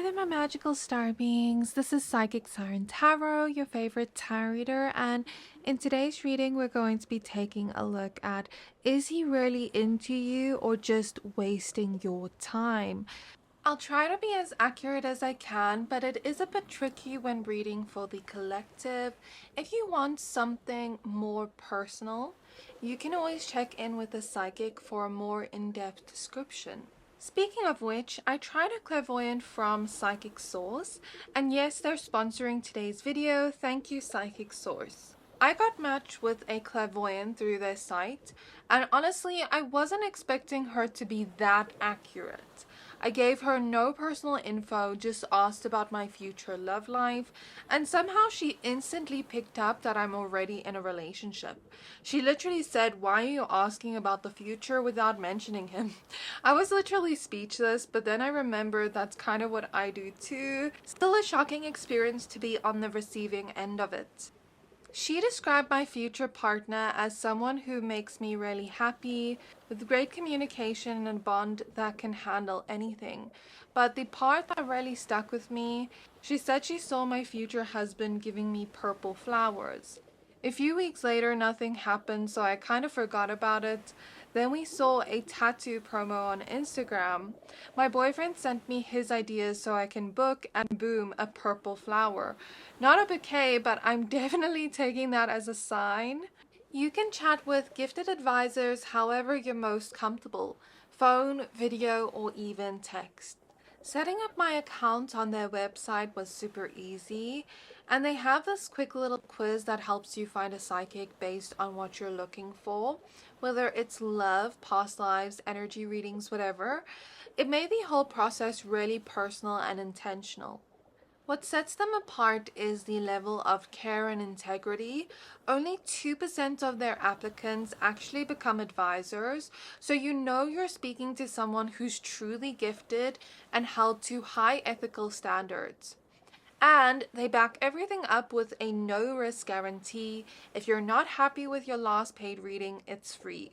there, my magical star beings. This is Psychic Siren Tarot, your favorite tarot reader, and in today's reading we're going to be taking a look at, is he really into you or just wasting your time? I'll try to be as accurate as I can, but it is a bit tricky when reading for the collective. If you want something more personal, you can always check in with a psychic for a more in-depth description. Speaking of which, I tried a clairvoyant from Psychic Source, and yes, they're sponsoring today's video. Thank you, Psychic Source. I got matched with a clairvoyant through their site, and honestly, I wasn't expecting her to be that accurate. I gave her no personal info, just asked about my future love life, and somehow she instantly picked up that I'm already in a relationship. She literally said, "Why are you asking about the future without mentioning him?" I was literally speechless, but then I remembered that's kind of what I do too. Still a shocking experience to be on the receiving end of it. She described my future partner as someone who makes me really happy, with great communication and a bond that can handle anything. But the part that really stuck with me, she said she saw my future husband giving me purple flowers. A few weeks later, nothing happened, so I kind of forgot about it. Then we saw a tattoo promo on Instagram. My boyfriend sent me his ideas so I can book, and boom, a purple flower. Not a bouquet, but I'm definitely taking that as a sign. You can chat with gifted advisors however you're most comfortable. Phone, video, or even text. Setting up my account on their website was super easy, and they have this quick little quiz that helps you find a psychic based on what you're looking for, whether it's love, past lives, energy readings, whatever. It made the whole process really personal and intentional. What sets them apart is the level of care and integrity. Only 2% of their applicants actually become advisors, so you know you're speaking to someone who's truly gifted and held to high ethical standards. And they back everything up with a no-risk guarantee. If you're not happy with your last paid reading, it's free.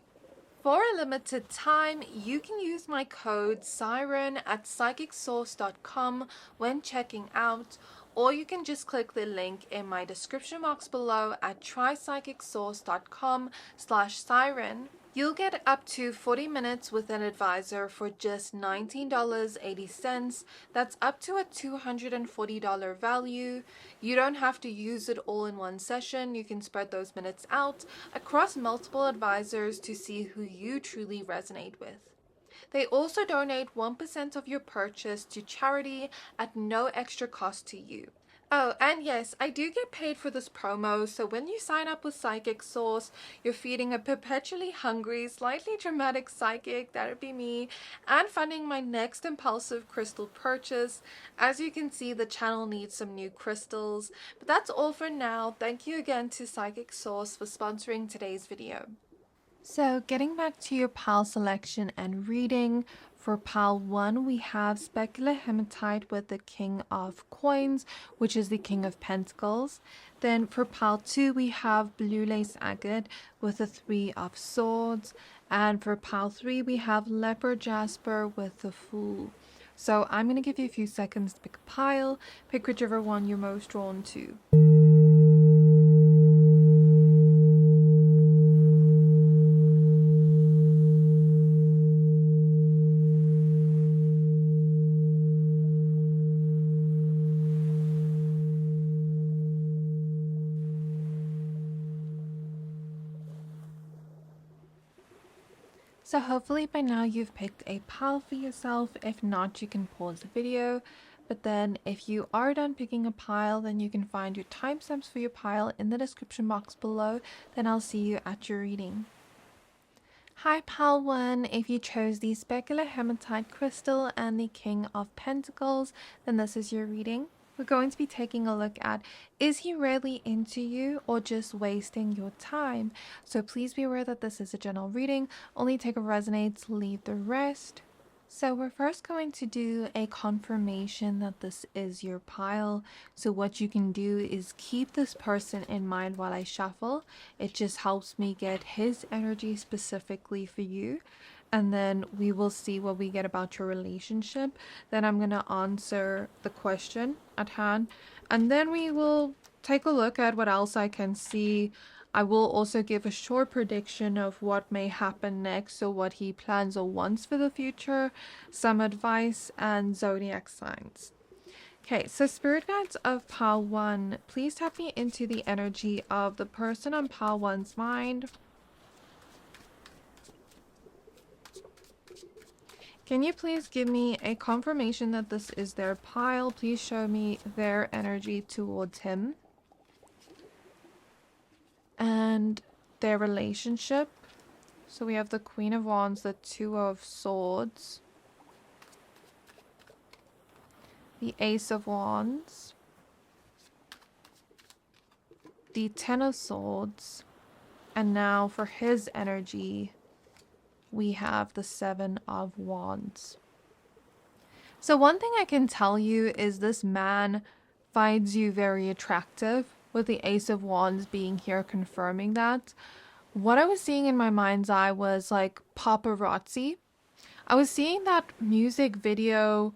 For a limited time, you can use my code Siren at psychicsource.com when checking out, or you can just click the link in my description box below at trypsychicsource.com/siren. You'll get up to 40 minutes with an advisor for just $19.80. That's up to a $240 value. You don't have to use it all in one session. You can spread those minutes out across multiple advisors to see who you truly resonate with. They also donate 1% of your purchase to charity at no extra cost to you. Oh, and yes, I do get paid for this promo, so when you sign up with Psychic Source, you're feeding a perpetually hungry, slightly dramatic psychic, that would be me, and funding my next impulsive crystal purchase. As you can see, the channel needs some new crystals, but that's all for now. Thank you again to Psychic Source for sponsoring today's video. So getting back to your pile selection and reading, for pile 1 we have Specular Hematite with the King of Coins, which is the King of Pentacles. Then for pile 2 we have Blue Lace Agate with the 3 of Swords. And for pile 3 we have Leopard Jasper with the Fool. So I'm going to give you a few seconds to pick a pile, pick whichever one you're most drawn to. So hopefully by now you've picked a pile for yourself. If not, you can pause the video. But then if you are done picking a pile, then you can find your timestamps for your pile in the description box below. Then I'll see you at your reading. Hi pile 1, if you chose the Specular Hematite crystal and the King of Pentacles, then this is your reading. We're going to be taking a look at, is he really into you or just wasting your time? So please be aware that this is a general reading. Only take what resonates, leave the rest. So we're first going to do a confirmation that this is your pile. So what you can do is keep this person in mind while I shuffle. It just helps me get his energy specifically for you. and then we will see what we get about your relationship. Then I'm going to answer the question at hand, and then we will take a look at what else I can see. I will also give a short prediction of what may happen next, so what he plans or wants for the future, some advice, and zodiac signs. Okay, so spirit guides of pile 1, please tap me into the energy of the person on pile 1's mind. Can you please give me a confirmation that this is their pile? Please show me their energy towards him. And their relationship. So we have the Queen of Wands, the Two of Swords, the Ace of Wands, the Ten of Swords, and now for his energy, we have the Seven of Wands. So one thing I can tell you is this man finds you very attractive, with the Ace of Wands being here confirming that. What I was seeing in my mind's eye was like paparazzi. I was seeing that music video.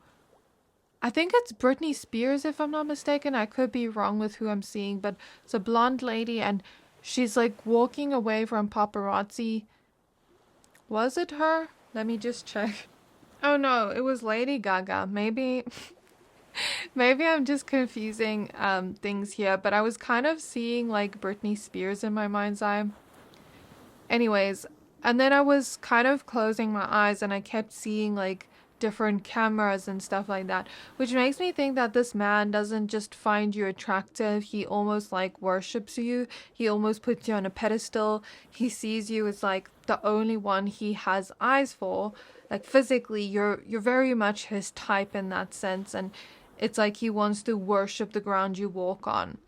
I think it's Britney Spears, if I'm not mistaken. I could be wrong with who I'm seeing, but it's a blonde lady and she's like walking away from paparazzi. Was it her? Let me just check. Oh no, it was Lady Gaga. Maybe I'm just confusing things here, but I was kind of seeing like Britney Spears in my mind's eye. Anyways, and then I was kind of closing my eyes and I kept seeing like different cameras and stuff like that, which makes me think that this man doesn't just find you attractive, he almost like worships you. He almost puts you on a pedestal. He sees you as like the only one he has eyes for. Like physically, you're very much his type in that sense, and it's like he wants to worship the ground you walk on.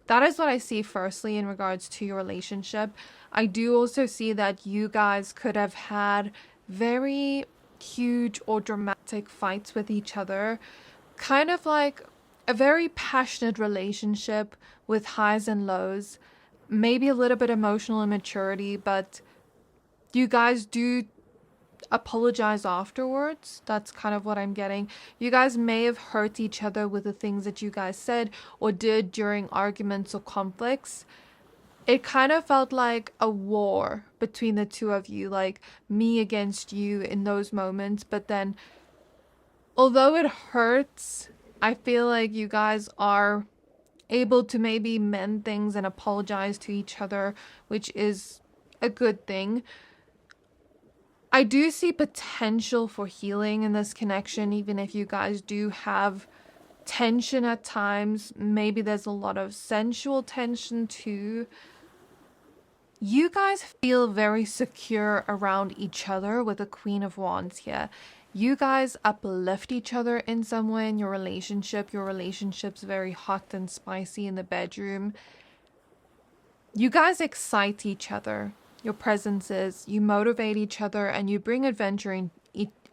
That is what I see firstly in regards to your relationship. I do also see that you guys could have had very huge or dramatic fights with each other. Kind of like a very passionate relationship with highs and lows. Maybe a little bit emotional immaturity, but you guys do apologize afterwards. That's kind of what I'm getting. You guys may have hurt each other with the things that you guys said or did during arguments or conflicts. It kind of felt like a war between the two of you, like me against you in those moments. But then, although it hurts, I feel like you guys are able to maybe mend things and apologize to each other, which is a good thing. I do see potential for healing in this connection, even if you guys do have tension at times. Maybe there's a lot of sensual tension too. You guys feel very secure around each other with the Queen of Wands here. You guys uplift each other in some way in your relationship. Your relationship's very hot and spicy in the bedroom. You guys excite each other. Your presences, you motivate each other, and you bring adventure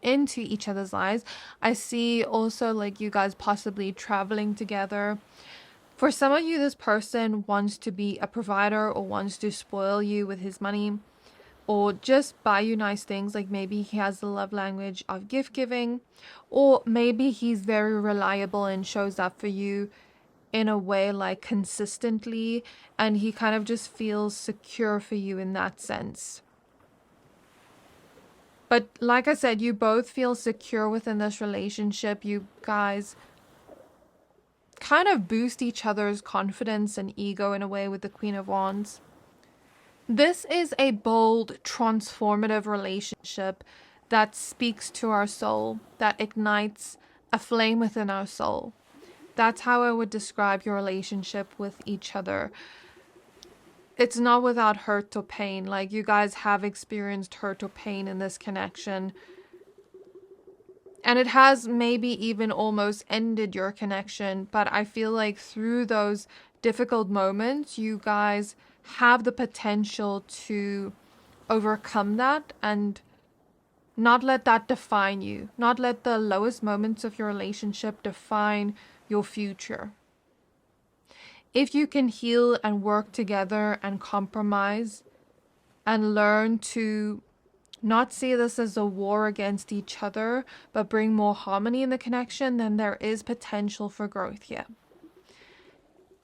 into each other's lives. I see also like you guys possibly traveling together. For some of you, this person wants to be a provider or wants to spoil you with his money or just buy you nice things. Like maybe he has the love language of gift giving, or maybe he's very reliable and shows up for you in a way like consistently, and he kind of just feels secure for you in that sense. But like I said, you both feel secure within this relationship. You guys kind of boost each other's confidence and ego in a way with the Queen of Wands. This is a bold, transformative relationship that speaks to our soul, that ignites a flame within our soul. That's how I would describe your relationship with each other. It's not without hurt or pain. Like you guys have experienced hurt or pain in this connection. And it has maybe even almost ended your connection. But I feel like through those difficult moments, you guys have the potential to overcome that and not let that define you. Not let the lowest moments of your relationship define your future. If you can heal and work together and compromise and learn to not see this as a war against each other, but bring more harmony in the connection, then there is potential for growth here.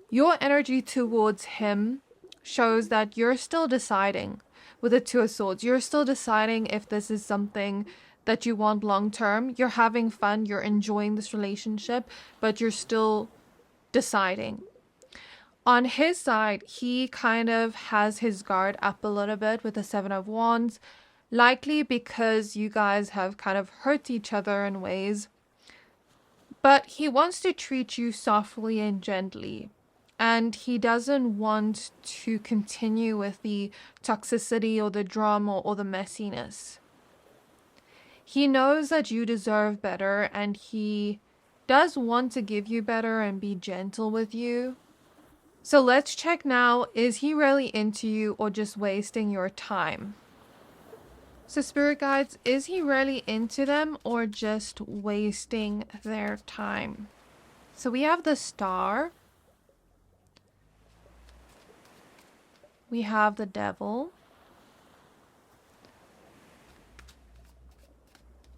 Your energy towards him shows that you're still deciding with the Two of Swords. You're still deciding if this is something that you want long term. You're having fun, you're enjoying this relationship, but you're still deciding. On his side, he kind of has his guard up a little bit with the Seven of Wands, likely because you guys have kind of hurt each other in ways. But he wants to treat you softly and gently. And he doesn't want to continue with the toxicity or the drama or the messiness. He knows that you deserve better, and he does want to give you better and be gentle with you. So let's check now, is he really into you or just wasting your time? So spirit guides, is he really into them or just wasting their time? So we have the Star. We have the Devil.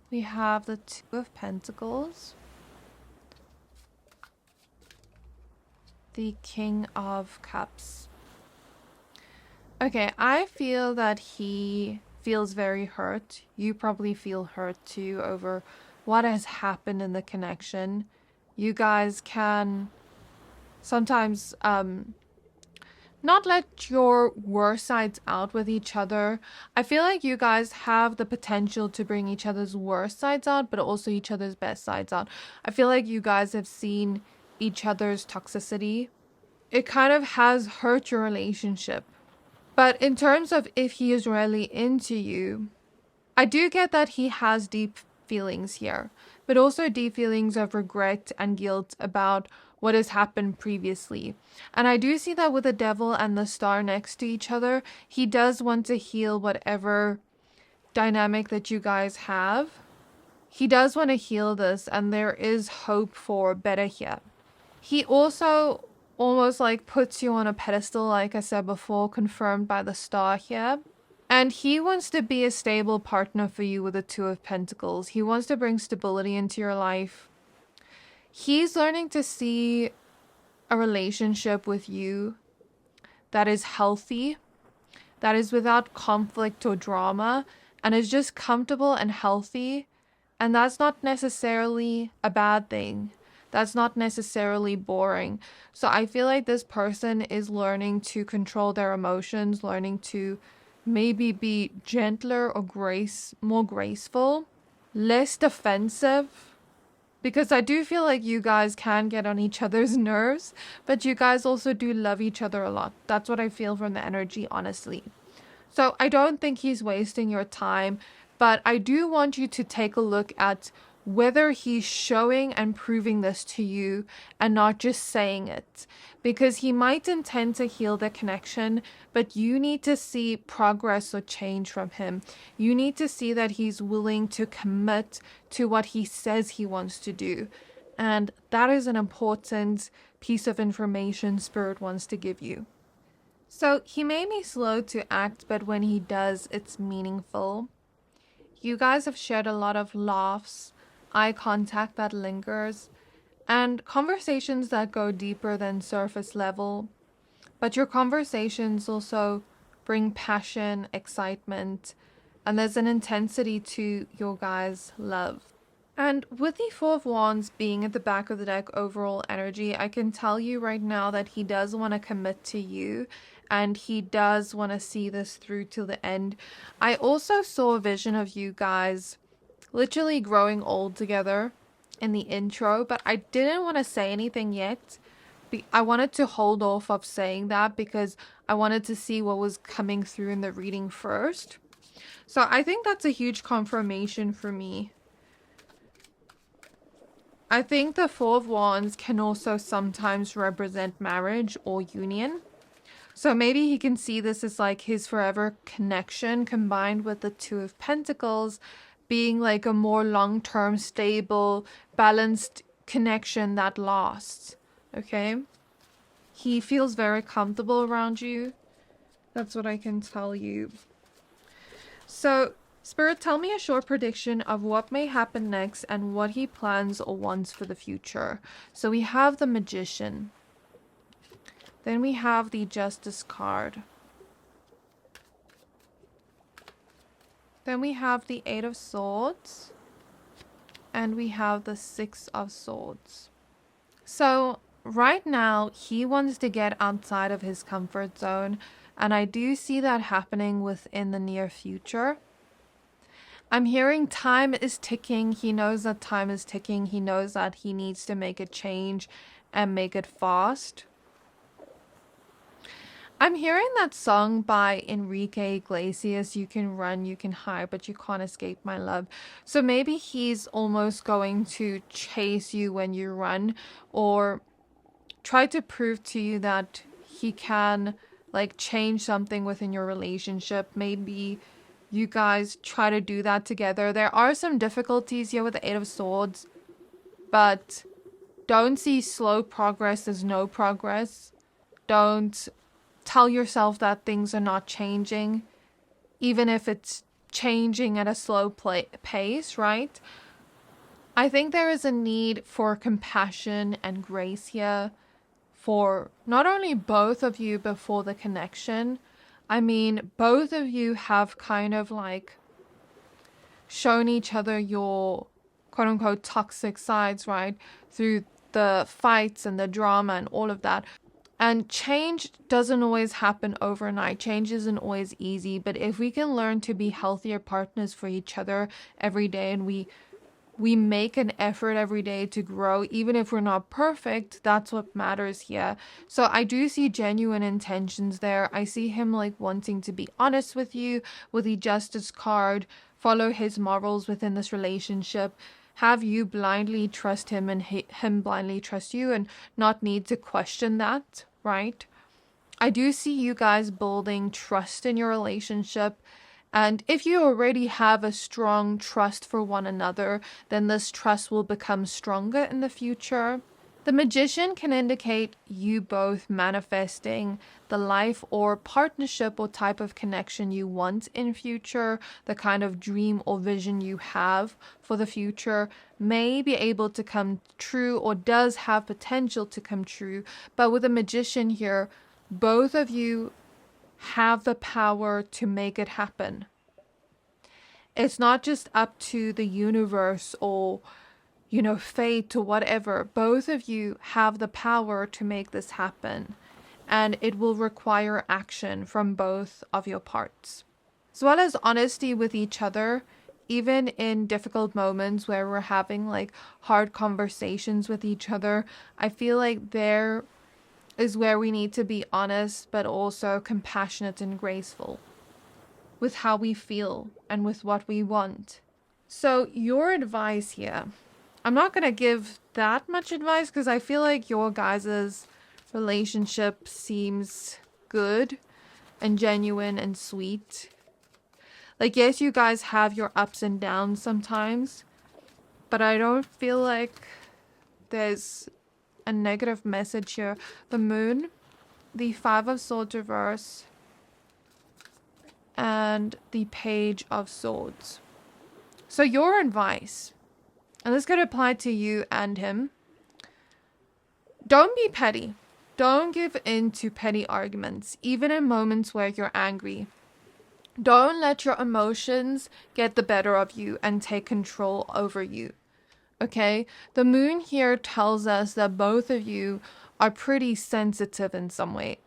We have the Two of Pentacles. The King of Cups. Okay, I feel that he feels very hurt. You probably feel hurt too over what has happened in the connection. You guys can sometimes not let your worst sides out with each other. I feel like you guys have the potential to bring each other's worst sides out, but also each other's best sides out. I feel like you guys have seen each other's toxicity. It kind of has hurt your relationship. But in terms of if he is really into you, I do get that he has deep feelings here, but also deep feelings of regret and guilt about what has happened previously. And I do see that with the Devil and the Star next to each other, he does want to heal whatever dynamic that you guys have. He does want to heal this, and there is hope for better here. He also almost like puts you on a pedestal, like I said before, confirmed by the Star here. And he wants to be a stable partner for you with the Two of Pentacles. He wants to bring stability into your life. He's learning to see a relationship with you that is healthy, that is without conflict or drama, and is just comfortable and healthy. And that's not necessarily a bad thing. That's not necessarily boring. So I feel like this person is learning to control their emotions, learning to maybe be gentler or more graceful, less defensive. Because I do feel like you guys can get on each other's nerves, but you guys also do love each other a lot. That's what I feel from the energy, honestly. So I don't think he's wasting your time, but I do want you to take a look at whether he's showing and proving this to you and not just saying it. Because he might intend to heal the connection, but you need to see progress or change from him. You need to see that he's willing to commit to what he says he wants to do. And that is an important piece of information Spirit wants to give you. So he may be slow to act, but when he does, it's meaningful. You guys have shared a lot of laughs, eye contact that lingers, and conversations that go deeper than surface level. But your conversations also bring passion, excitement, and there's an intensity to your guys' love. And with the Four of Wands being at the back of the deck overall energy, I can tell you right now that he does want to commit to you, and he does want to see this through to the end. I also saw a vision of you guys literally growing old together in the intro, but I didn't want to say anything yet. I wanted to hold off of saying that because I wanted to see what was coming through in the reading first. So I think that's a huge confirmation for me. I think the Four of Wands can also sometimes represent marriage or union. So maybe he can see this as like his forever connection combined with the Two of Pentacles being like a more long-term, stable, balanced connection that lasts. Okay? He feels very comfortable around you. That's what I can tell you. So Spirit, tell me a short prediction of what may happen next and what he plans or wants for the future. So we have the Magician. Then we have the Justice card. Then we have the Eight of Swords. And we have the Six of Swords. So right now, he wants to get outside of his comfort zone. And I do see that happening within the near future. I'm hearing time is ticking. He knows that time is ticking. He knows that he needs to make a change and make it fast. I'm hearing that song by Enrique Iglesias, "You can run, you can hide, but you can't escape my love." So maybe he's almost going to chase you when you run, or try to prove to you that he can like change something within your relationship. Maybe you guys try to do that together. There are some difficulties here with the Eight of Swords, but don't see slow progress as no progress. Don't tell yourself that things are not changing, even if it's changing at a slow pace, right? I think there is a need for compassion and grace here for not only both of you, but for the connection. I mean, both of you have kind of like shown each other your quote unquote toxic sides, right? Through the fights and the drama and all of that. And change doesn't always happen overnight. Change isn't always easy. But if we can learn to be healthier partners for each other every day, and we make an effort every day to grow, even if we're not perfect, that's what matters here. So I do see genuine intentions there. I see him like wanting to be honest with you with the Justice card, follow his morals within this relationship, have you blindly trust him and him blindly trust you, and not need to question that, right? I do see you guys building trust in your relationship. And if you already have a strong trust for one another, then this trust will become stronger in the future. The Magician can indicate you both manifesting the life or partnership or type of connection you want in future. The kind of dream or vision you have for the future may be able to come true, or does have potential to come true. But with the Magician here, both of you have the power to make it happen. It's not just up to the universe or, fate or whatever. Both of you have the power to make this happen. And it will require action from both of your parts. As well as honesty with each other, even in difficult moments where we're having like hard conversations with each other. I feel like there is where we need to be honest, but also compassionate and graceful with how we feel and with what we want. So your advice here, I'm not going to give that much advice because I feel like your guys' relationship seems good and genuine and sweet. Like, yes, you guys have your ups and downs sometimes, but I don't feel like there's a negative message here. The Moon, the Five of Swords reverse, and the Page of Swords. So your advice, and this could apply to you and him, don't be petty. Don't give in to petty arguments, even in moments where you're angry. Don't let your emotions get the better of you and take control over you. Okay? The Moon here tells us that both of you are pretty sensitive in some way.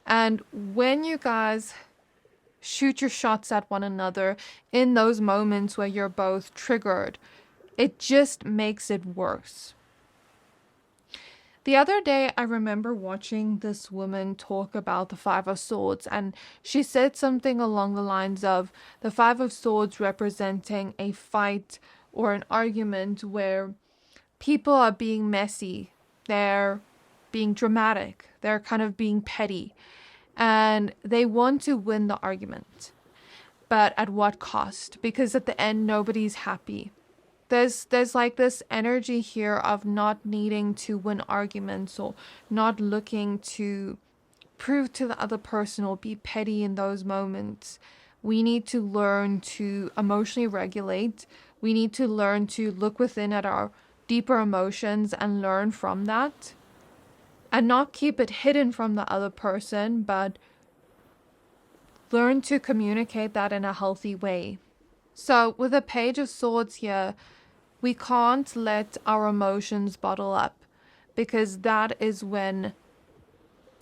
And when you guys shoot your shots at one another in those moments where you're both triggered, it just makes it worse. The other day, I remember watching this woman talk about the Five of Swords, and she said something along the lines of the Five of Swords representing a fight or an argument where people are being messy, they're being dramatic, they're kind of being petty, and they want to win the argument. But at what cost? Because at the end, nobody's happy. There's like this energy here of not needing to win arguments, or not looking to prove to the other person or be petty in those moments we need to learn to emotionally regulate. We need to learn to look within at our deeper emotions and learn from that. And not keep it hidden from the other person, but learn to communicate that in a healthy way. So with the Page of Swords here, we can't let our emotions bottle up, because that is when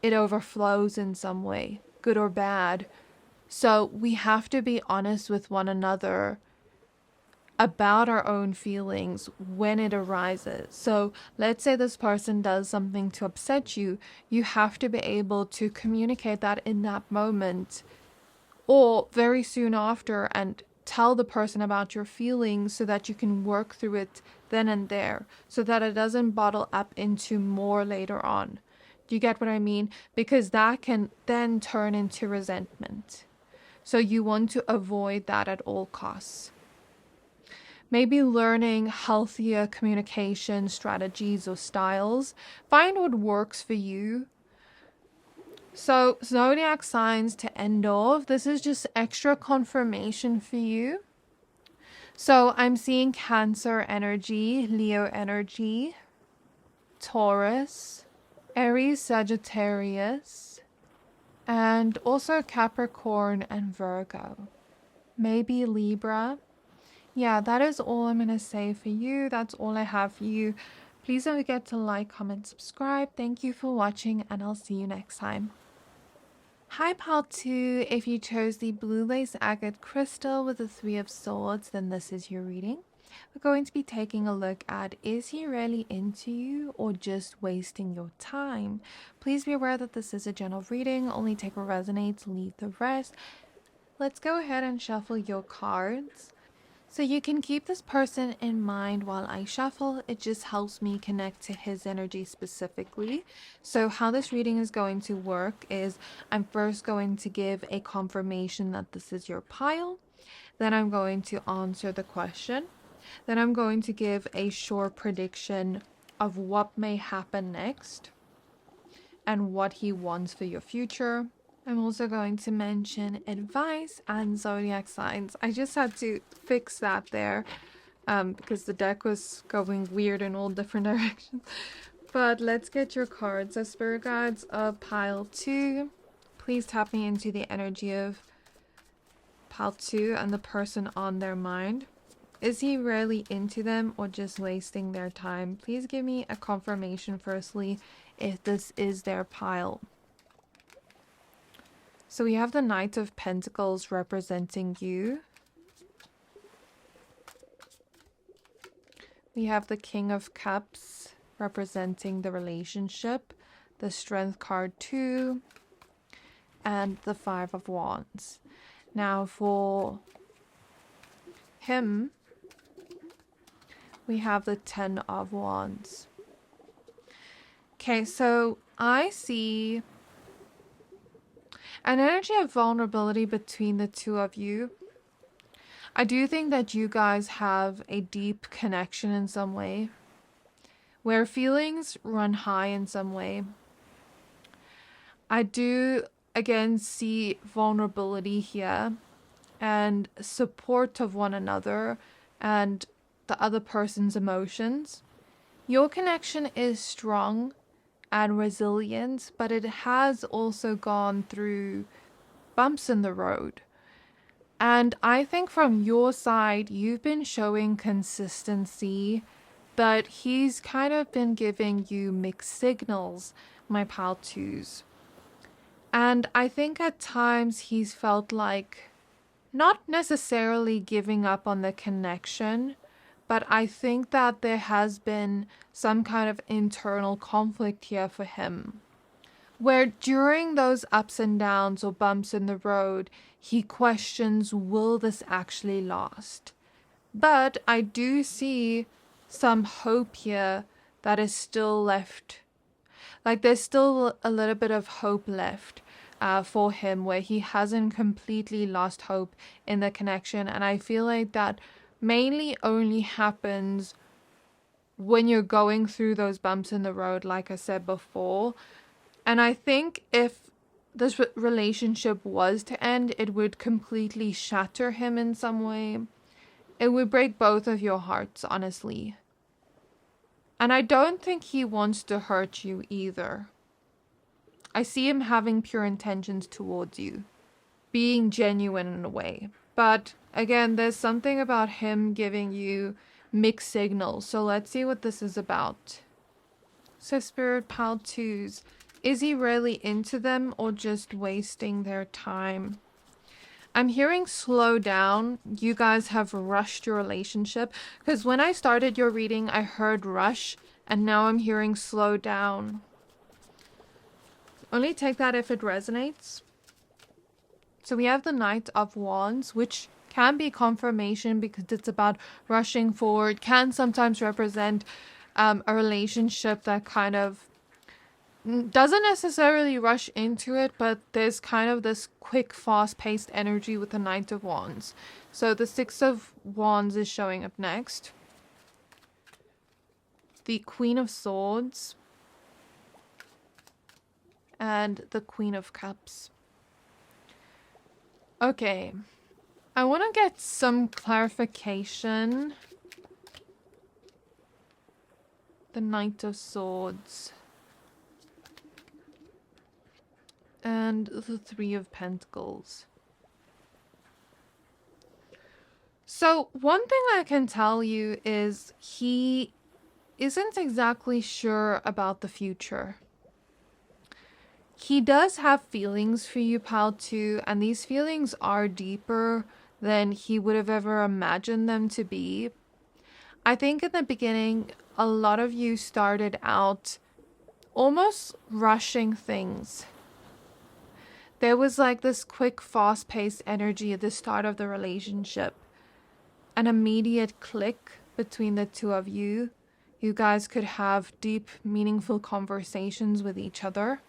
it overflows in some way, good or bad. So we have to be honest with one another about our own feelings when it arises. So let's say this person does something to upset you. You have to be able to communicate that in that moment or very soon after, and tell the person about your feelings so that you can work through it then and there, so that it doesn't bottle up into more later on. Do you get what I mean? Because that can then turn into resentment. So you want to avoid that at all costs. Maybe learning healthier communication strategies or styles. Find what works for you. So zodiac signs to end off. This is just extra confirmation for you. So I'm seeing Cancer energy, Leo energy, Taurus, Aries, Sagittarius, and also Capricorn and Virgo. Maybe Libra. Yeah, that is all I'm going to say for you. That's all I have for you. Please don't forget to like, comment, subscribe. Thank you for watching, and I'll see you next time. Hi, Pile 2. If you chose the blue lace agate crystal with the 3 of swords, then this is your reading. We're going to be taking a look at, is he really into you or just wasting your time? Please be aware that this is a general reading. Only take what resonates, leave the rest. Let's go ahead and shuffle your cards. So you can keep this person in mind while I shuffle. It just helps me connect to his energy specifically. So how this reading is going to work is I'm first going to give a confirmation that this is your pile. Then I'm going to answer the question. Then I'm going to give a short prediction of what may happen next and what he wants for your future. I'm also going to mention advice and zodiac signs. I just had to fix that there because the deck was going weird in all different directions. But let's get your cards. So Spirit Guides of Pile 2. Please tap me into the energy of Pile 2 and the person on their mind. Is he really into them or just wasting their time? Please give me a confirmation firstly if this is their pile. So we have the Knight of Pentacles representing you. We have the King of Cups representing the relationship, the Strength card 2, and the 5 of Wands. Now for him, we have the 10 of Wands. Okay, so I see an energy of vulnerability between the two of you. I do think that you guys have a deep connection in some way, where feelings run high in some way. I do, again, see vulnerability here and support of one another and the other person's emotions. Your connection is strong and resilient, but it has also gone through bumps in the road. And I think from your side, you've been showing consistency, but he's kind of been giving you mixed signals, my pal twos. And I think at times he's felt like not necessarily giving up on the connection, but I think that there has been some kind of internal conflict here for him, where during those ups and downs or bumps in the road, he questions, will this actually last? But I do see some hope here that is still left. Like there's still a little bit of hope left for him, where he hasn't completely lost hope in the connection. And I feel like that mainly only happens when you're going through those bumps in the road, like I said before. And I think if this relationship was to end, it would completely shatter him in some way. It would break both of your hearts, honestly. And I don't think he wants to hurt you either. I see him having pure intentions towards you, being genuine in a way. But again, there's something about him giving you mixed signals. So let's see what this is about. So Spirit Pal 2s, is he really into them or just wasting their time? I'm hearing slow down. You guys have rushed your relationship. Because when I started your reading, I heard rush. And now I'm hearing slow down. Only take that if it resonates. So we have the Knight of Wands, which can be confirmation because it's about rushing forward. Can sometimes represent a relationship that kind of doesn't necessarily rush into it, but there's kind of this quick, fast-paced energy with the Knight of Wands. So the Six of Wands is showing up next. The Queen of Swords. And the Queen of Cups. Okay. I want to get some clarification. The Knight of Swords. And the Three of Pentacles. So one thing I can tell you is he isn't exactly sure about the future. He does have feelings for you, Pal 2, and these feelings are deeper than he would have ever imagined them to be. I think in the beginning, a lot of you started out almost rushing things. There was like this quick, fast-paced energy at the start of the relationship. An immediate click between the two of you. You guys could have deep, meaningful conversations with each other.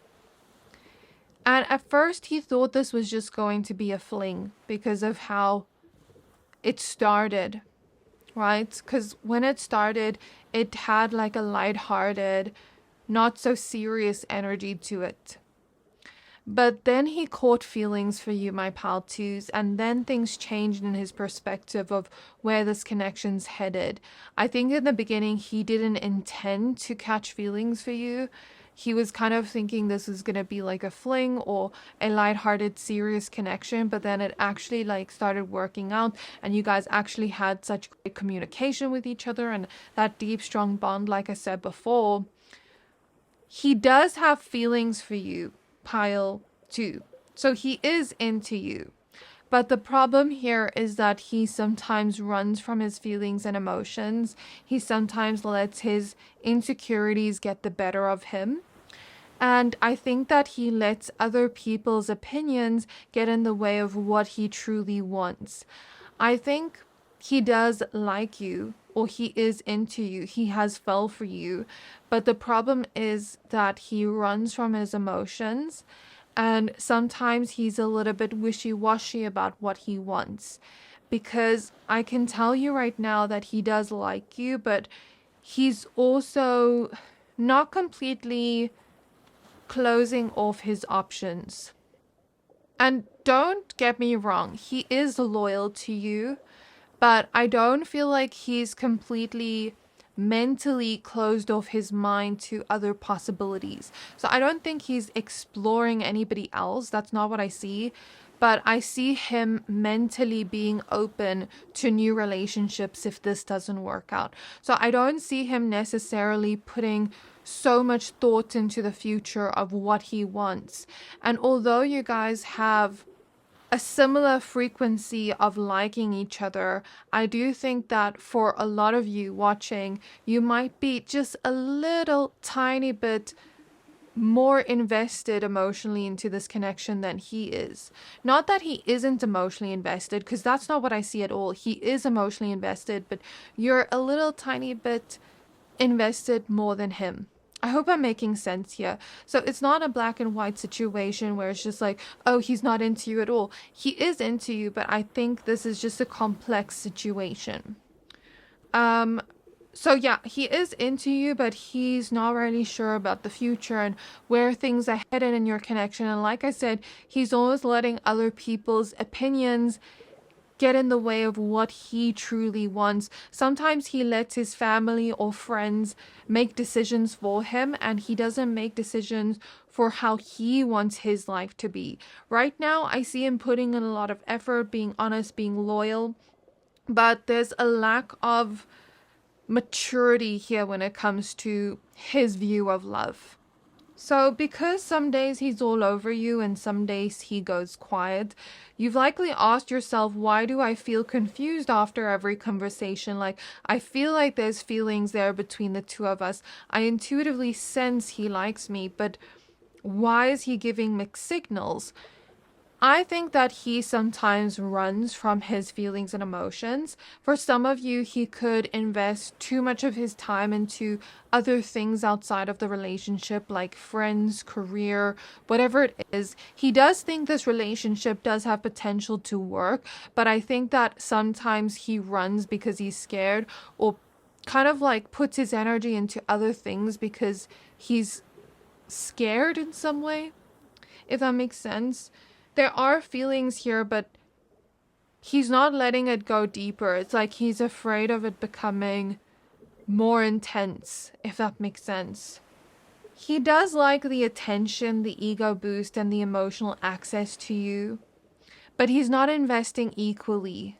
And at first he thought this was just going to be a fling because of how it started, right? Because when it started, it had like a lighthearted, not so serious energy to it. But then he caught feelings for you, my Pal 2s, and then things changed in his perspective of where this connection's headed. I think in the beginning he didn't intend to catch feelings for you. He was kind of thinking this was going to be like a fling or a lighthearted, serious connection, but then it actually like started working out and you guys actually had such great communication with each other and that deep, strong bond, like I said before. He does have feelings for you, Pile 2. So he is into you. But the problem here is that he sometimes runs from his feelings and emotions. He sometimes lets his insecurities get the better of him. And I think that he lets other people's opinions get in the way of what he truly wants. I think he does like you, or he is into you. He has fell for you. But the problem is that he runs from his emotions. And sometimes he's a little bit wishy-washy about what he wants. Because I can tell you right now that he does like you, but he's also not completely closing off his options. And don't get me wrong, he is loyal to you, but I don't feel like he's completely mentally closed off his mind to other possibilities. So I don't think he's exploring anybody else. That's not what I see. But I see him mentally being open to new relationships if this doesn't work out. So I don't see him necessarily putting so much thought into the future of what he wants. And although you guys have a similar frequency of liking each other, I do think that for a lot of you watching, you might be just a little tiny bit more invested emotionally into this connection than he is. Not that he isn't emotionally invested, because that's not what I see at all. He is emotionally invested, but you're a little tiny bit invested more than him. I hope I'm making sense here. So it's not a black and white situation where it's just like, oh, he's not into you at all. He is into you, but I think this is just a complex situation. So yeah, he is into you, but he's not really sure about the future and where things are headed in your connection. And like I said, he's always letting other people's opinions get in the way of what he truly wants. Sometimes he lets his family or friends make decisions for him, and he doesn't make decisions for how he wants his life to be. Right now, I see him putting in a lot of effort, being honest, being loyal, but there's a lack of maturity here when it comes to his view of love. So because some days he's all over you and some days he goes quiet, you've likely asked yourself, why do I feel confused after every conversation? Like, I feel like there's feelings there between the two of us. I intuitively sense he likes me, but why is he giving mixed signals? I think that he sometimes runs from his feelings and emotions. For some of you, he could invest too much of his time into other things outside of the relationship, like friends, career, whatever it is. He does think this relationship does have potential to work, but I think that sometimes he runs because he's scared, or kind of like puts his energy into other things because he's scared in some way, if that makes sense. There are feelings here, but he's not letting it go deeper. It's like he's afraid of it becoming more intense, if that makes sense. He does like the attention, the ego boost, and the emotional access to you, but he's not investing equally.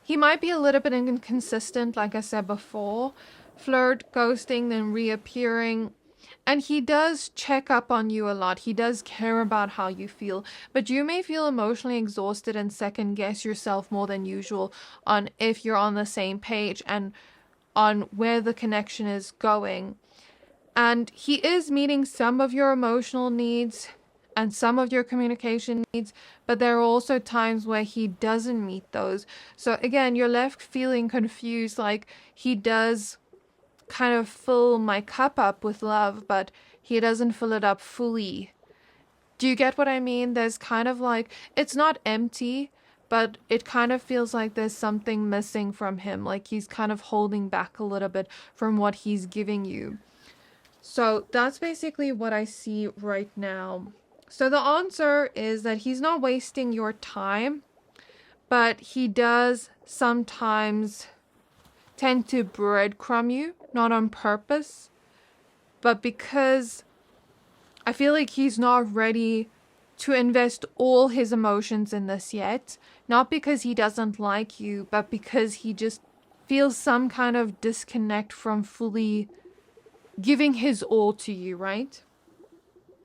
He might be a little bit inconsistent, like I said before. Flirt, ghosting, then reappearing. And he does check up on you a lot. He does care about how you feel. But you may feel emotionally exhausted and second guess yourself more than usual on if you're on the same page and on where the connection is going. And he is meeting some of your emotional needs and some of your communication needs, but there are also times where he doesn't meet those. So again, you're left feeling confused, like he does kind of fill my cup up with love, but he doesn't fill it up fully. Do you get what I mean? There's kind of like, it's not empty, but it kind of feels like there's something missing from him, like he's kind of holding back a little bit from what he's giving you. So that's basically what I see right now. So the answer is that he's not wasting your time, but he does sometimes tend to breadcrumb you, not on purpose, but because I feel like he's not ready to invest all his emotions in this yet. Not because he doesn't like you, but because he just feels some kind of disconnect from fully giving his all to you, right?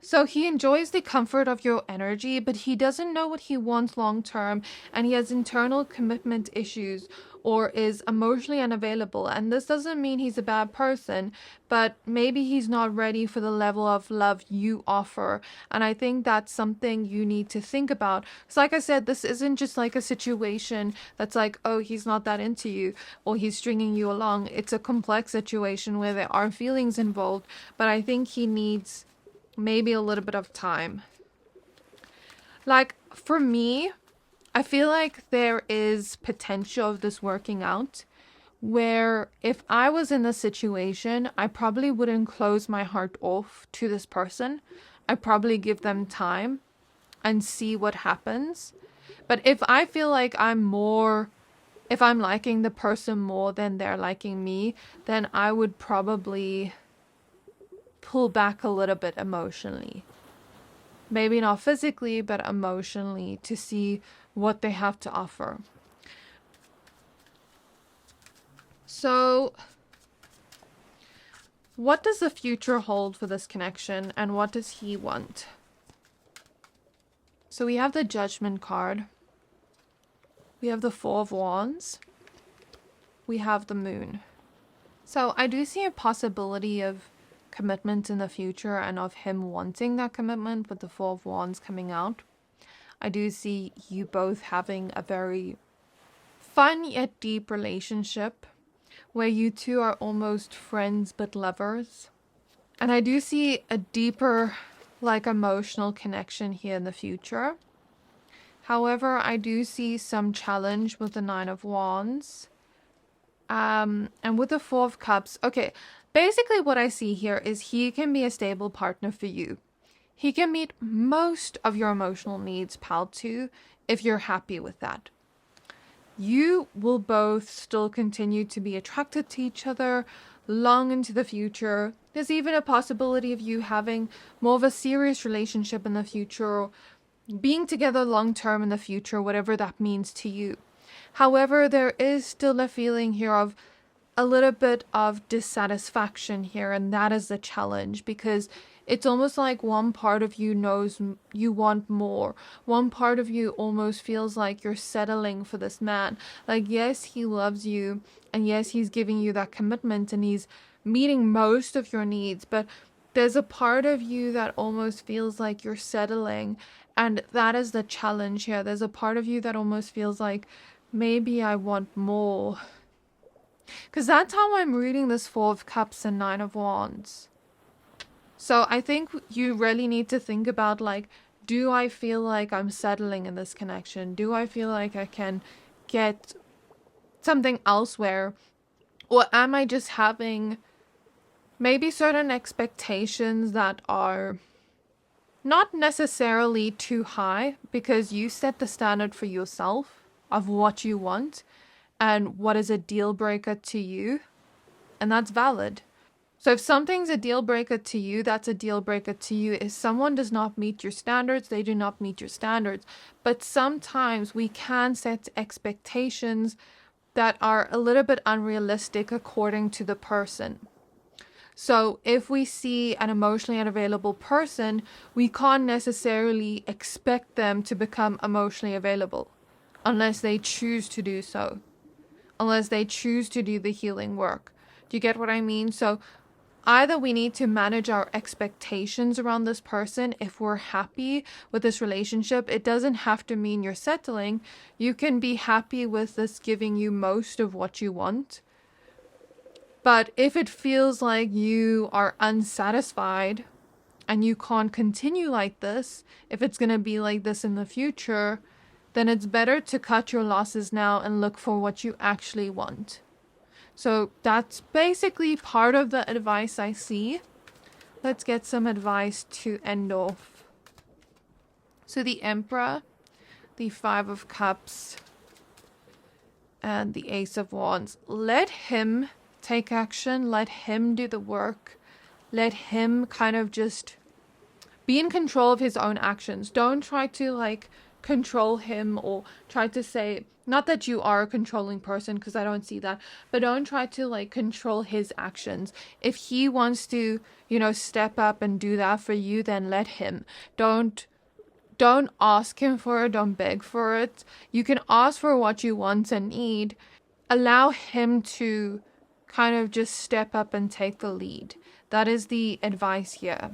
So he enjoys the comfort of your energy, but he doesn't know what he wants long term, and he has internal commitment issues or is emotionally unavailable. And this doesn't mean he's a bad person, but maybe he's not ready for the level of love you offer. And I think that's something you need to think about. So like I said, this isn't just like a situation that's like, oh, he's not that into you or he's stringing you along. It's a complex situation where there are feelings involved, but I think he needs maybe a little bit of time. Like for me, I feel like there is potential of this working out, where if I was in this situation, I probably wouldn't close my heart off to this person. I'd probably give them time and see what happens. But if I feel like if I'm liking the person more than they're liking me, then I would probably pull back a little bit emotionally. Maybe not physically, but emotionally, to see what they have to offer. So, what does the future hold for this connection, and what does he want? So we have the Judgment card. We have the Four of Wands. We have the Moon. So I do see a possibility of commitment in the future and of him wanting that commitment with the Four of Wands coming out. I do see you both having a very fun yet deep relationship where you two are almost friends but lovers. And I do see a deeper, like, emotional connection here in the future. However, I do see some challenge with the Nine of Wands. And with the Four of Cups, okay, basically what I see here is he can be a stable partner for you. He can meet most of your emotional needs, pal, too, if you're happy with that. You will both still continue to be attracted to each other long into the future. There's even a possibility of you having more of a serious relationship in the future, or being together long term in the future, whatever that means to you. However, there is still a feeling here of a little bit of dissatisfaction here, and that is the challenge, because it's almost like one part of you knows you want more. One part of you almost feels like you're settling for this man. Like, yes, he loves you, and yes, he's giving you that commitment, and he's meeting most of your needs, but there's a part of you that almost feels like you're settling, and that is the challenge here. There's a part of you that almost feels like, maybe I want more. Because that's how I'm reading this Four of Cups and Nine of Wands. So I think you really need to think about, like, do I feel like I'm settling in this connection? Do I feel like I can get something elsewhere? Or am I just having maybe certain expectations that are not necessarily too high, because you set the standard for yourself of what you want and what is a deal breaker to you, and that's valid. So if something's a deal breaker to you, that's a deal breaker to you. If someone does not meet your standards, they do not meet your standards. But sometimes we can set expectations that are a little bit unrealistic according to the person. So if we see an emotionally unavailable person, we can't necessarily expect them to become emotionally available unless they choose to do so. Unless they choose to do the healing work. Do you get what I mean? So either we need to manage our expectations around this person if we're happy with this relationship. It doesn't have to mean you're settling. You can be happy with this giving you most of what you want. But if it feels like you are unsatisfied and you can't continue like this, if it's going to be like this in the future, then it's better to cut your losses now and look for what you actually want. So that's basically part of the advice I see. Let's get some advice to end off. So the Emperor, the Five of Cups, and the Ace of Wands. Let him take action. Let him do the work. Let him kind of just be in control of his own actions. Don't try to, like, control him or try to say, not that you are a controlling person, because I don't see that, but don't try to, like, control his actions. If he wants to, step up and do that for you, then let him. Don't ask him for it. Don't beg for it. You can ask for what you want and need. Allow him to kind of just step up and take the lead. That is the advice here.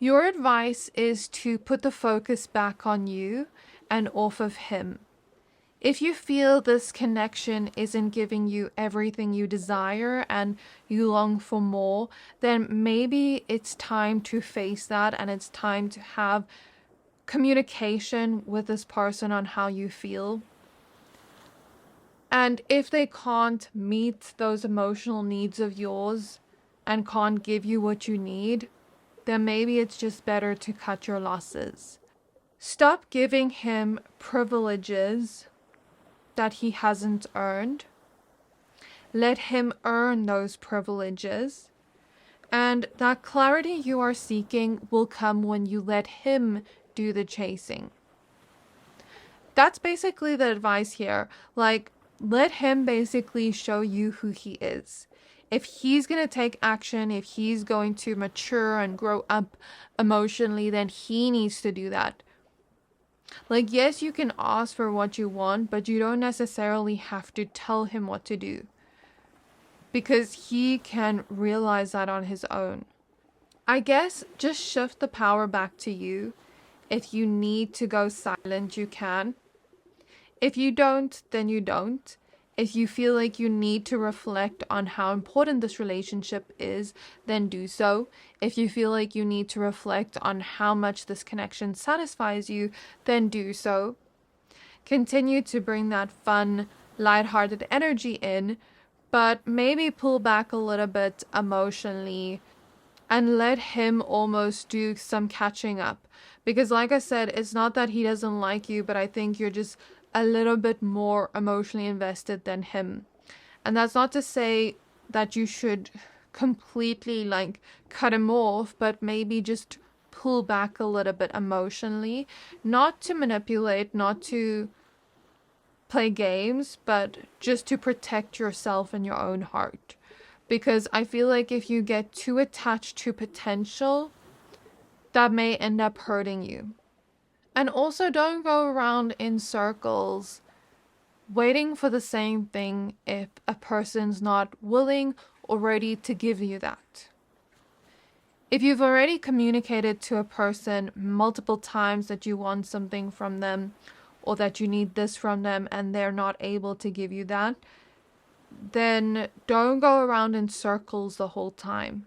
Your advice is to put the focus back on you and off of him. If you feel this connection isn't giving you everything you desire and you long for more, then maybe it's time to face that, and it's time to have communication with this person on how you feel. And if they can't meet those emotional needs of yours and can't give you what you need, then maybe it's just better to cut your losses. Stop giving him privileges that he hasn't earned. Let him earn those privileges. And that clarity you are seeking will come when you let him do the chasing. That's basically the advice here. Like, let him basically show you who he is. If he's going to take action, if he's going to mature and grow up emotionally, then he needs to do that. Like, yes, you can ask for what you want, but you don't necessarily have to tell him what to do, because he can realize that on his own. I guess just shift the power back to you. If you need to go silent, you can. If you don't, then you don't. If you feel like you need to reflect on how important this relationship is, then do so. If you feel like you need to reflect on how much this connection satisfies you, then do so. Continue to bring that fun, lighthearted energy in, but maybe pull back a little bit emotionally and let him almost do some catching up. Because like I said, it's not that he doesn't like you, but I think you're just a little bit more emotionally invested than him. And that's not to say that you should completely like cut him off, but maybe just pull back a little bit emotionally, not to manipulate, not to play games, but just to protect yourself and your own heart. Because I feel like if you get too attached to potential, that may end up hurting you. And also, don't go around in circles waiting for the same thing if a person's not willing or ready to give you that. If you've already communicated to a person multiple times that you want something from them or that you need this from them and they're not able to give you that, then don't go around in circles the whole time.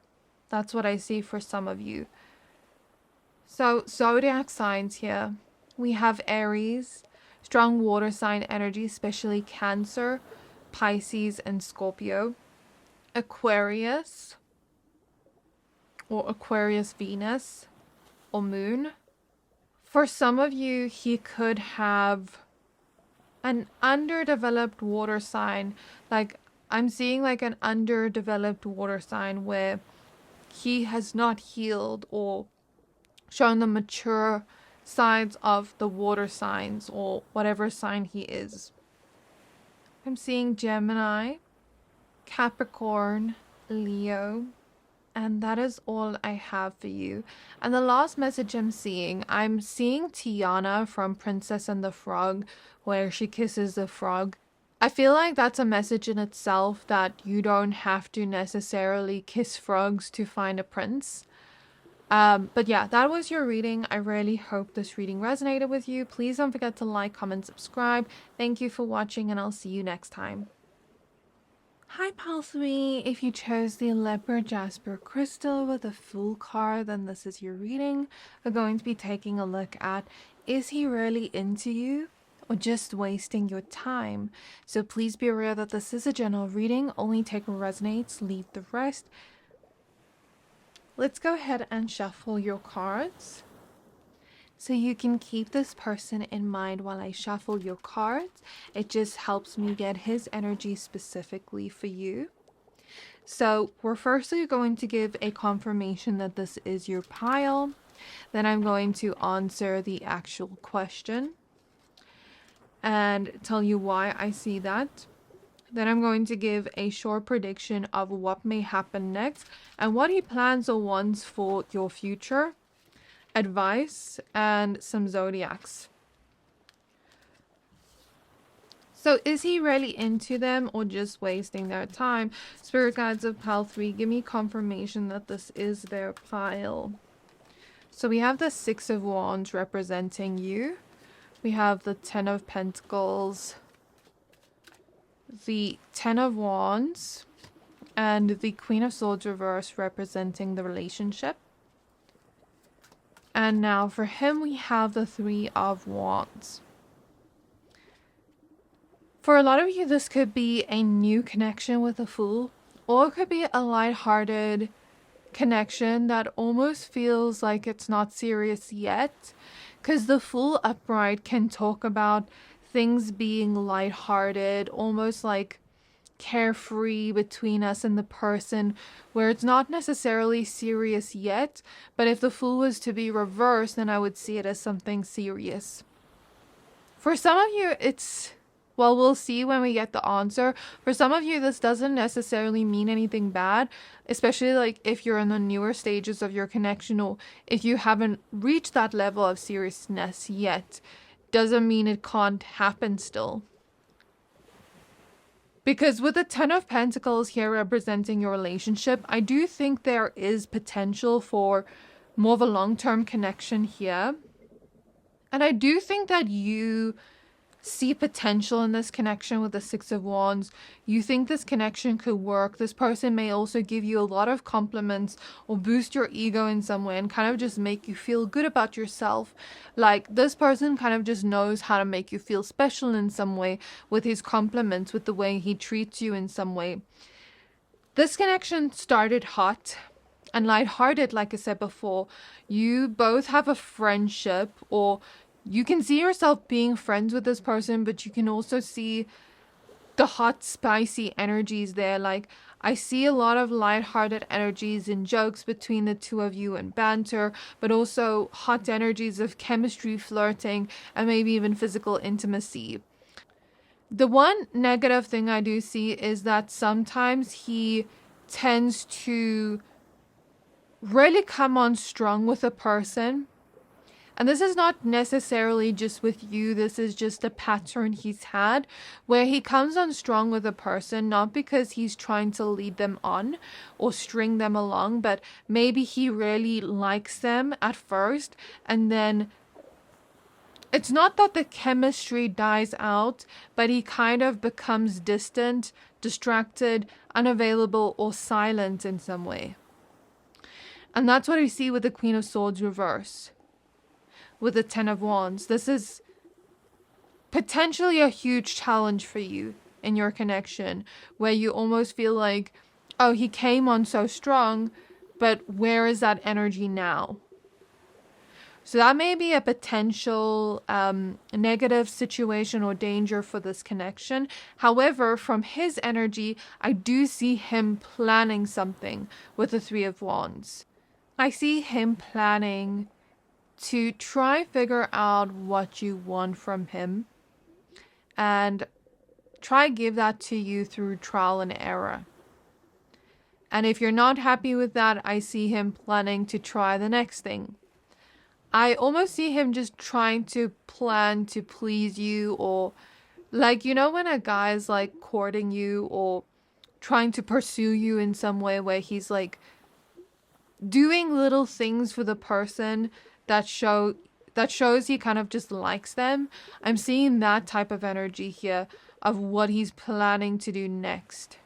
That's what I see for some of you. So, zodiac signs here. We have Aries, strong water sign energy, especially Cancer, Pisces, and Scorpio. Aquarius, or Aquarius Venus, or Moon. For some of you, he could have an underdeveloped water sign. Like, I'm seeing like an underdeveloped water sign where he has not healed or shown the mature sides of the water signs or whatever sign he is. I'm seeing Gemini, Capricorn, Leo, and that is all I have for you. And the last message I'm seeing Tiana from Princess and the Frog, where she kisses the frog. I feel like that's a message in itself, that you don't have to necessarily kiss frogs to find a prince. But yeah, that was your reading. I really hope this reading resonated with you. Please don't forget to like, comment, subscribe. Thank you for watching, and I'll see you next time. Hi, Pal 3. If you chose the Leopard Jasper crystal with a Fool card, then this is your reading. We're going to be taking a look at, is he really into you or just wasting your time? So please be aware that this is a general reading. Only take what resonates, leave the rest. Let's go ahead and shuffle your cards so you can keep this person in mind while I shuffle your cards. It just helps me get his energy specifically for you. So we're firstly going to give a confirmation that this is your pile. Then I'm going to answer the actual question and tell you why I see that. Then I'm going to give a short prediction of what may happen next and what he plans or wants for your future, advice, and some zodiacs. So is he really into them or just wasting their time? Spirit guides of pile 3, give me confirmation that this is their pile. So we have the 6 of Wands representing you. We have the 10 of Pentacles, the 10 of Wands, and the Queen of Swords reverse representing the relationship. And now for him we have the 3 of Wands. For a lot of you, this could be a new connection with a Fool, or it could be a lighthearted connection that almost feels like it's not serious yet, because the Fool upright can talk about things being lighthearted, almost like carefree between us and the person, where it's not necessarily serious yet, but if the Fool was to be reversed, then I would see it as something serious. For some of you, well, we'll see when we get the answer. For some of you, this doesn't necessarily mean anything bad, especially like if you're in the newer stages of your connection, or if you haven't reached that level of seriousness yet. Doesn't mean it can't happen still. Because with the 10 of Pentacles here representing your relationship, I do think there is potential for more of a long-term connection here. And I do think that you see potential in this connection with the Six of Wands. You think this connection could work. This person may also give you a lot of compliments or boost your ego in some way and kind of just make you feel good about yourself. Like this person kind of just knows how to make you feel special in some way with his compliments, with the way he treats you in some way. This connection started hot and lighthearted, like I said before. You both have a friendship, or you can see yourself being friends with this person, but you can also see the hot, spicy energies there. Like, I see a lot of lighthearted energies and jokes between the two of you and banter, but also hot energies of chemistry, flirting, and maybe even physical intimacy. The one negative thing I do see is that sometimes he tends to really come on strong with a person. And this is not necessarily just with you. This is just a pattern he's had where he comes on strong with a person, not because he's trying to lead them on or string them along, but maybe he really likes them at first. And then it's not that the chemistry dies out, but he kind of becomes distant, distracted, unavailable, or silent in some way. And that's what we see with the Queen of Swords reverse. With the Ten of Wands, this is potentially a huge challenge for you in your connection, where you almost feel like, oh, he came on so strong, but where is that energy now? So that may be a potential negative situation or danger for this connection. However, from his energy, I do see him planning something with the Three of Wands. I see him planning to try figure out what you want from him and try give that to you through trial and error. And if you're not happy with that, I see him planning to try the next thing. I almost see him just trying to plan to please you, or like, you know, when a guy is like courting you or trying to pursue you in some way where he's like doing little things for the person that shows he kind of just likes them. I'm seeing that type of energy here of what he's planning to do next.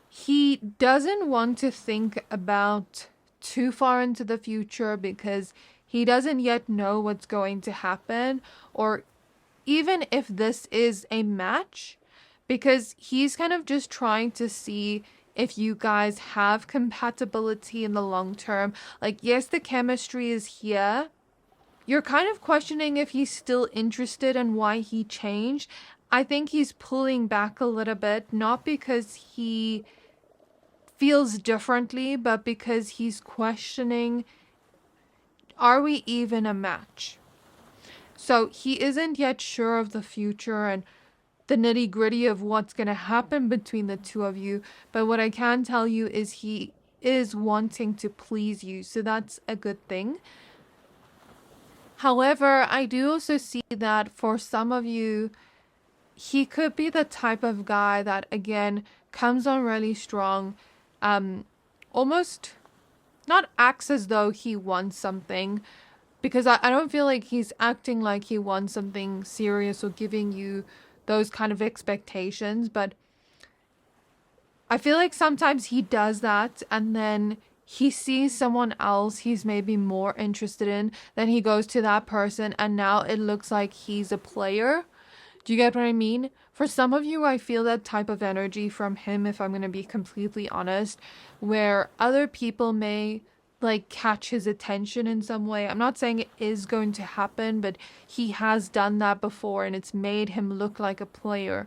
He doesn't want to think about too far into the future because he doesn't yet know what's going to happen, or even if this is a match, because he's kind of just trying to see if you guys have compatibility in the long term. Like, yes, the chemistry is here. You're kind of questioning if he's still interested and why he changed. I think he's pulling back a little bit, not because he feels differently, but because he's questioning, are we even a match? So he isn't yet sure of the future and the nitty gritty of what's going to happen between the two of you. But what I can tell you is he is wanting to please you. So that's a good thing. However, I do also see that for some of you, he could be the type of guy that, again, comes on really strong, almost not acts as though he wants something, because I don't feel like he's acting like he wants something serious or giving you those kind of expectations, but I feel like sometimes he does that and then he sees someone else he's maybe more interested in, then he goes to that person and now it looks like he's a player. Do you get what I mean? For some of you, I feel that type of energy from him, if I'm going to be completely honest, where other people may like catch his attention in some way. I'm not saying it is going to happen, but he has done that before and it's made him look like a player.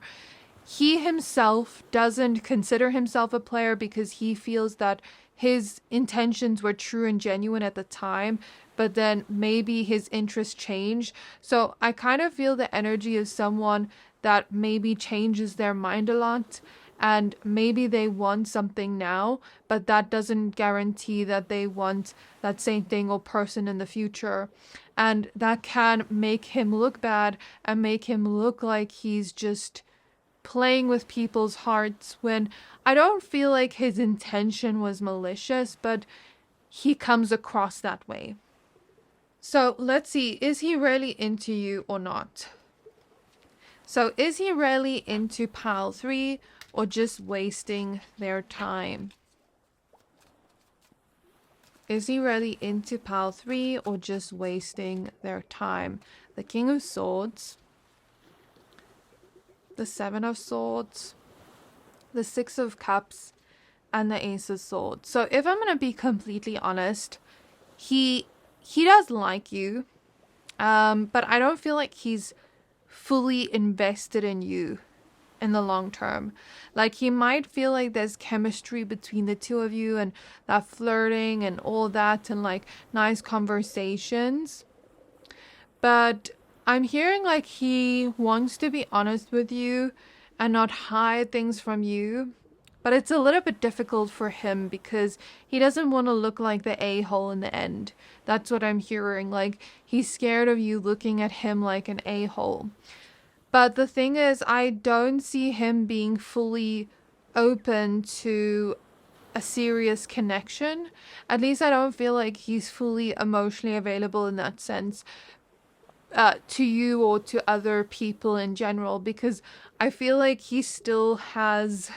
He himself doesn't consider himself a player because he feels that his intentions were true and genuine at the time, but then maybe his interests changed. So I kind of feel the energy of someone that maybe changes their mind a lot, and maybe they want something now, but that doesn't guarantee that they want that same thing or person in the future. And that can make him look bad and make him look like he's just playing with people's hearts, when I don't feel like his intention was malicious, but he comes across that way. So let's see, is he really into you or not? So is he really into pile 3 or just wasting their time? Is he really into pile 3 or just wasting their time? The King of Swords, the Seven of Swords, the Six of Cups, and the Ace of Swords. So if I'm going to be completely honest, he does like you, but I don't feel like he's fully invested in you in the long term. Like, he might feel like there's chemistry between the two of you and that flirting and all that and like nice conversations, but I'm hearing like he wants to be honest with you and not hide things from you. But it's a little bit difficult for him because he doesn't want to look like the a-hole in the end. That's what I'm hearing. Like, he's scared of you looking at him like an a-hole. But the thing is, I don't see him being fully open to a serious connection. At least I don't feel like he's fully emotionally available in that sense. To you or to other people in general, because I feel like he still has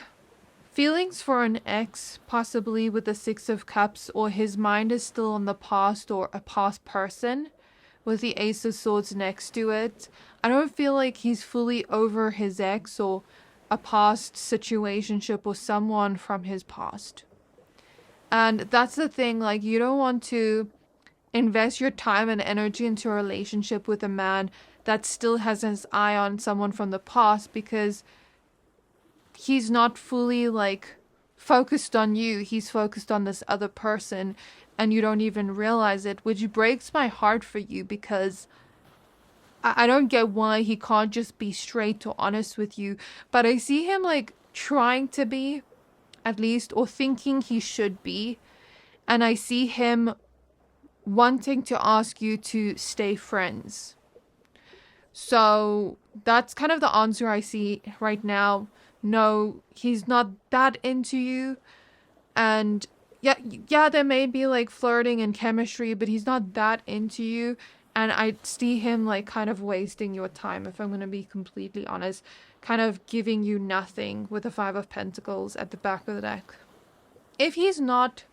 feelings for an ex, possibly with the Six of Cups, or his mind is still on the past or a past person with the Ace of Swords next to it. I don't feel like he's fully over his ex or a past situationship or someone from his past. And that's the thing, like, you don't want to invest your time and energy into a relationship with a man that still has his eye on someone from the past, because he's not fully like focused on you. He's focused on this other person and you don't even realize it, which breaks my heart for you, because I don't get why he can't just be straight or honest with you. But I see him like trying to be, at least, or thinking he should be. And I see him wanting to ask you to stay friends. So that's kind of the answer I see right now. No, he's not that into you. And yeah, there may be like flirting and chemistry, but he's not that into you. And I see him like kind of wasting your time, if I'm going to be completely honest. Kind of giving you nothing with the Five of Pentacles at the back of the deck. If he's not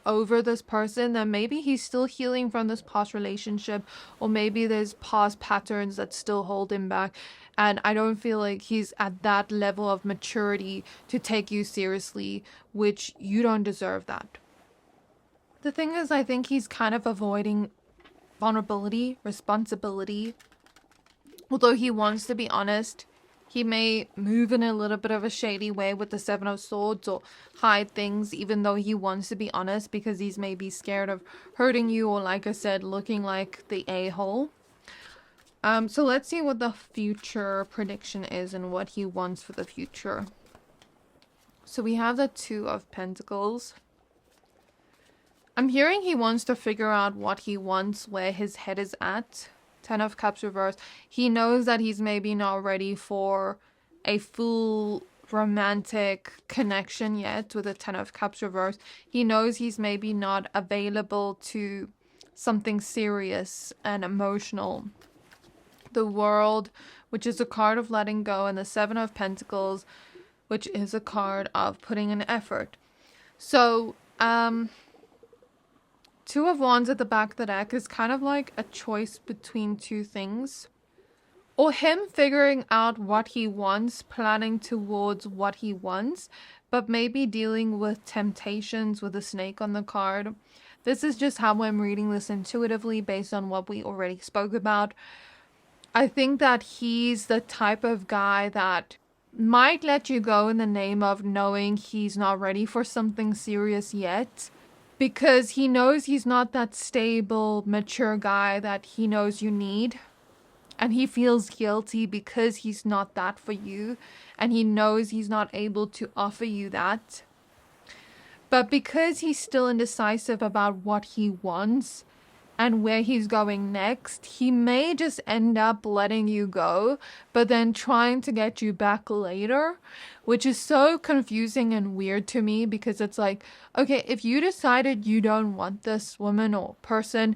over this person, then maybe he's still healing from this past relationship, or maybe there's past patterns that still hold him back, and I don't feel like he's at that level of maturity to take you seriously, which you don't deserve that. The thing is, I think he's kind of avoiding vulnerability, responsibility. Although he wants to be honest, he may move in a little bit of a shady way with the Seven of Swords, or hide things even though he wants to be honest, because he's maybe scared of hurting you, or like I said, looking like the a-hole. So let's see what the future prediction is and what he wants for the future. So we have the Two of Pentacles. I'm hearing he wants to figure out what he wants, where his head is at. Ten of Cups reversed. He knows that he's maybe not ready for a full romantic connection yet with the Ten of Cups reversed. He knows he's maybe not available to something serious and emotional. The World, which is a card of letting go, and the Seven of Pentacles, which is a card of putting in effort. So, Two of Wands at the back of the deck is kind of like a choice between two things. Or him figuring out what he wants, planning towards what he wants, but maybe dealing with temptations with a snake on the card. This is just how I'm reading this intuitively based on what we already spoke about. I think that he's the type of guy that might let you go in the name of knowing he's not ready for something serious yet, because he knows he's not that stable, mature guy that he knows you need. And he feels guilty because he's not that for you. And he knows he's not able to offer you that. But because he's still indecisive about what he wants and where he's going next, he may just end up letting you go, but then trying to get you back later, which is so confusing and weird to me, because it's like, okay, if you decided you don't want this woman or person,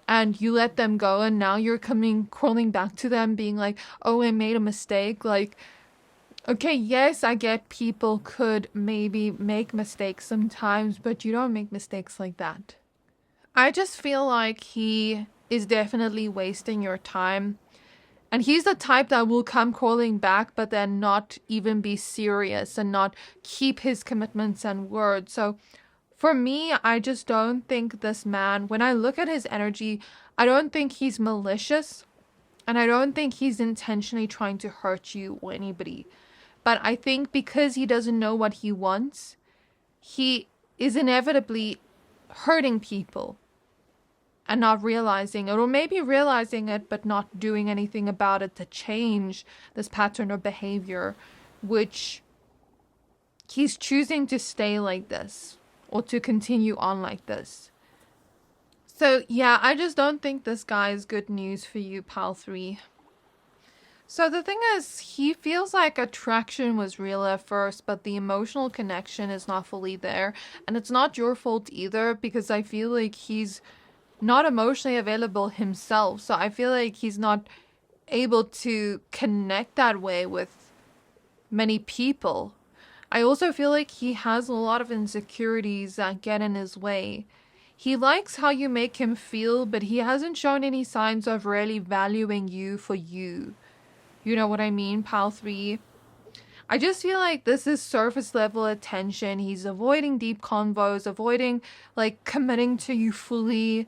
and you let them go, and now you're crawling back to them being like, oh, I made a mistake. Like, okay, yes, I get people could maybe make mistakes sometimes, but you don't make mistakes like that. I just feel like he is definitely wasting your time. And he's the type that will come crawling back, but then not even be serious and not keep his commitments and words. So for me, I just don't think this man, when I look at his energy, I don't think he's malicious. And I don't think he's intentionally trying to hurt you or anybody. But I think because he doesn't know what he wants, he is inevitably hurting people and not realizing it, or maybe realizing it but not doing anything about it to change this pattern of behavior, which he's choosing to stay like this or to continue on like this. So yeah, I just don't think this guy is good news for you, pal 3. So the thing is, he feels like attraction was real at first, but the emotional connection is not fully there. And it's not your fault either, because I feel like he's not emotionally available himself. So I feel like he's not able to connect that way with many people. I also feel like he has a lot of insecurities that get in his way. He likes how you make him feel, but he hasn't shown any signs of really valuing you for you. You know what I mean, pal 3? I just feel like this is surface level attention. He's avoiding deep convos, avoiding like committing to you fully.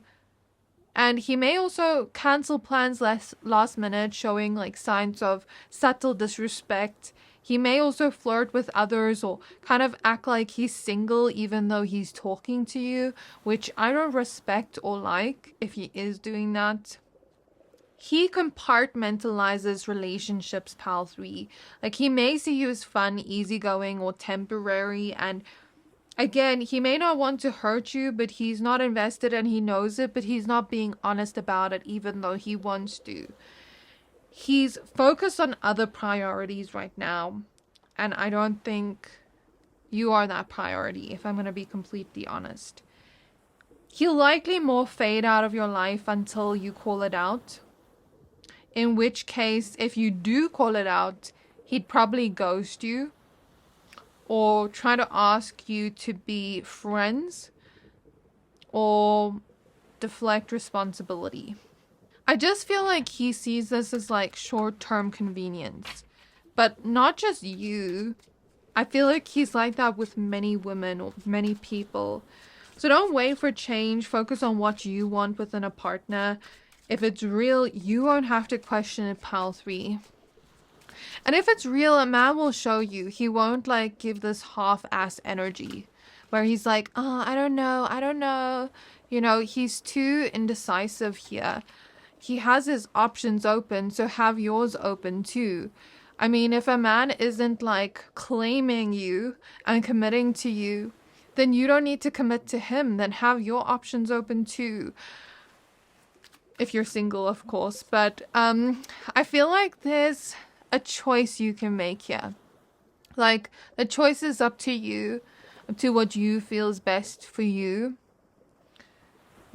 And he may also cancel plans last minute, showing like signs of subtle disrespect. He may also flirt with others or kind of act like he's single even though he's talking to you, which I don't respect or like if he is doing that. He compartmentalizes relationships, pal 3. Like, he may see you as fun, easygoing, or temporary, and again, he may not want to hurt you, but he's not invested and he knows it, but he's not being honest about it even though he wants to. He's focused on other priorities right now, and I don't think you are that priority, if I'm going to be completely honest. He'll likely more fade out of your life until you call it out. In which case, if you do call it out, he'd probably ghost you or try to ask you to be friends or deflect responsibility. I just feel like he sees this as like short-term convenience, but not just you. I feel like he's like that with many women or many people. So don't wait for change. Focus on what you want within a partner. If it's real, you won't have to question it, pal 3. And if it's real, a man will show you. He won't like give this half-ass energy where he's like, oh, I don't know. You know, he's too indecisive here. He has his options open, so have yours open too. I mean, if a man isn't like claiming you and committing to you, then you don't need to commit to him. Then have your options open too. If you're single, of course. But I feel like there's a choice you can make here. Like, the choice is up to you, up to what you feel is best for you.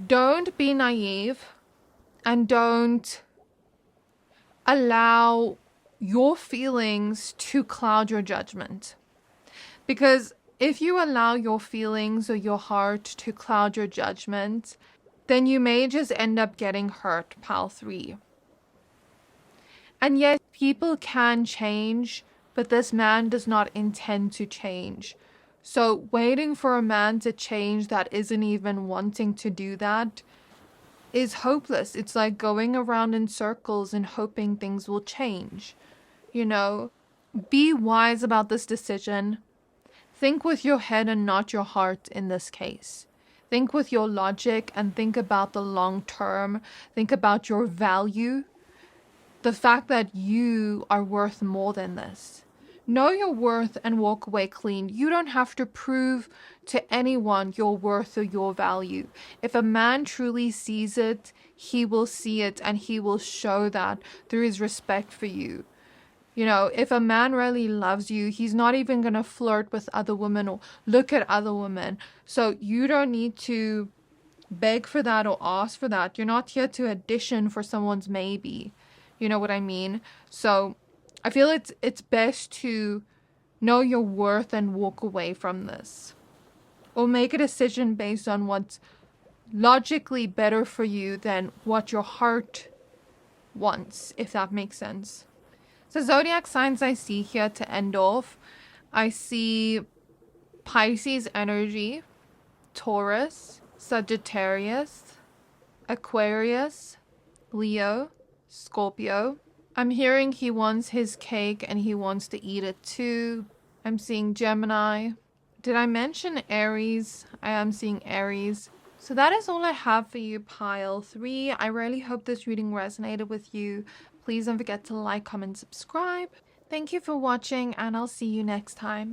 Don't be naive and don't allow your feelings to cloud your judgment. Because if you allow your feelings or your heart to cloud your judgment, then you may just end up getting hurt, pal 3. And yes, people can change, but this man does not intend to change. So waiting for a man to change that isn't even wanting to do that is hopeless. It's like going around in circles and hoping things will change. You know, be wise about this decision. Think with your head and not your heart in this case. Think with your logic and think about the long term. Think about your value. The fact that you are worth more than this. Know your worth and walk away clean. You don't have to prove to anyone your worth or your value. If a man truly sees it, he will see it and he will show that through his respect for you. You know, if a man really loves you, he's not even going to flirt with other women or look at other women. So you don't need to beg for that or ask for that. You're not here to audition for someone's maybe. You know what I mean? So I feel it's best to know your worth and walk away from this. Or make a decision based on what's logically better for you than what your heart wants, if that makes sense. So zodiac signs I see here to end off. I see Pisces energy, Taurus, Sagittarius, Aquarius, Leo, Scorpio. I'm hearing he wants his cake and he wants to eat it too. I'm seeing Gemini. Did I mention Aries? I am seeing Aries. So that is all I have for you, pile 3. I really hope this reading resonated with you. Please don't forget to like, comment, subscribe. Thank you for watching, and I'll see you next time.